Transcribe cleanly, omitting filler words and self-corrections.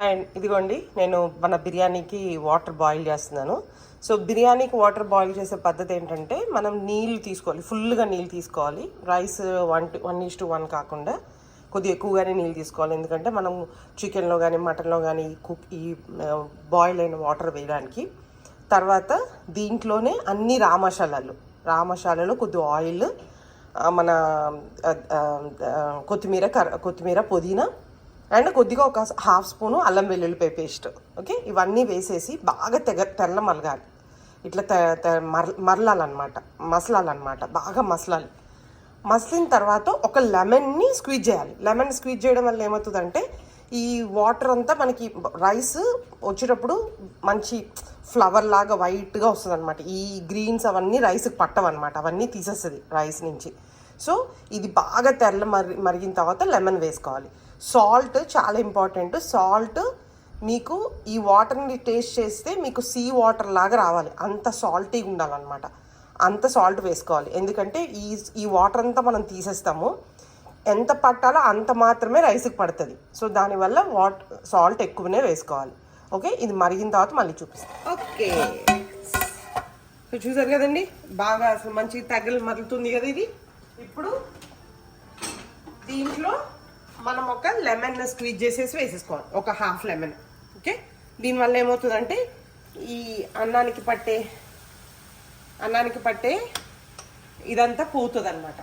And ఇదిగోండి నేను మన బిర్యానీకి వాటర్ బాయిల్ చేస్తున్నాను. సో బిర్యానీకి వాటర్ బాయిల్ చేసే పద్ధతి ఏంటంటే మనం నీళ్ళు తీసుకోవాలి, ఫుల్గా నీళ్ళు తీసుకోవాలి. రైస్ 1:1 కాకుండా కొద్దిగా ఎక్కువగానే నీళ్ళు తీసుకోవాలి. ఎందుకంటే మనం చికెన్లో కానీ మటన్లో కానీ ఈ బాయిల్ అయిన వాటర్ వేయడానికి. తర్వాత దీంట్లోనే అన్ని రామశాలలో కొద్దిగా ఆయిల్, మన కొత్తిమీర పుదీనా అండ్ కొద్దిగా ఒక హాఫ్ స్పూను అల్లం వెల్లుల్లిపాయ పేస్ట్. ఓకే, ఇవన్నీ వేసేసి బాగా తెల్ల మలగాలి. ఇట్లా మసలాలన్నమాట, బాగా మసలాలి. మసిలిన తర్వాత ఒక లెమన్ని స్క్వీజ్ చేయాలి. లెమన్ స్క్వీజ్ చేయడం వల్ల ఏమవుతుందంటే ఈ వాటర్ అంతా మనకి రైస్ వచ్చేటప్పుడు మంచి ఫ్లవర్ లాగా వైట్గా వస్తుంది అనమాట. ఈ గ్రీన్స్ అవన్నీ రైస్కి పట్టవన్నమాట, అవన్నీ తీసేస్తుంది రైస్ నుంచి. సో ఇది బాగా మరిగిన తర్వాత లెమన్ వేసుకోవాలి. సాల్ట్ చాలా ఇంపార్టెంట్. సాల్ట్ మీకు ఈ వాటర్ని టేస్ట్ చేస్తే మీకు సీ వాటర్ లాగా రావాలి, అంత సాల్టీగా ఉండాలన్నమాట. అంత సాల్ట్ వేసుకోవాలి. ఎందుకంటే ఈ వాటర్ అంతా మనం తీసేస్తాము, ఎంత పట్టాలో అంత మాత్రమే రైస్కి పడుతుంది. సో దానివల్ల సాల్ట్ ఎక్కువనే వేసుకోవాలి. ఓకే, ఇది మరిగిన తర్వాత మళ్ళీ చూపిస్తాం. ఓకే, సో చూసారు కదండి, బాగా అసలు మంచి మరుగుతుంది కదా ఇది. ఇప్పుడు దీంట్లో మనం ఒక లెమన్ స్క్వీజ్ చేసేసి వేసేసుకోవాలి, ఒక హాఫ్ లెమన్. ఓకే, దీనివల్ల ఏమవుతుందంటే ఈ అన్నానికి పట్టే ఇదంతా పోతుంది అనమాట.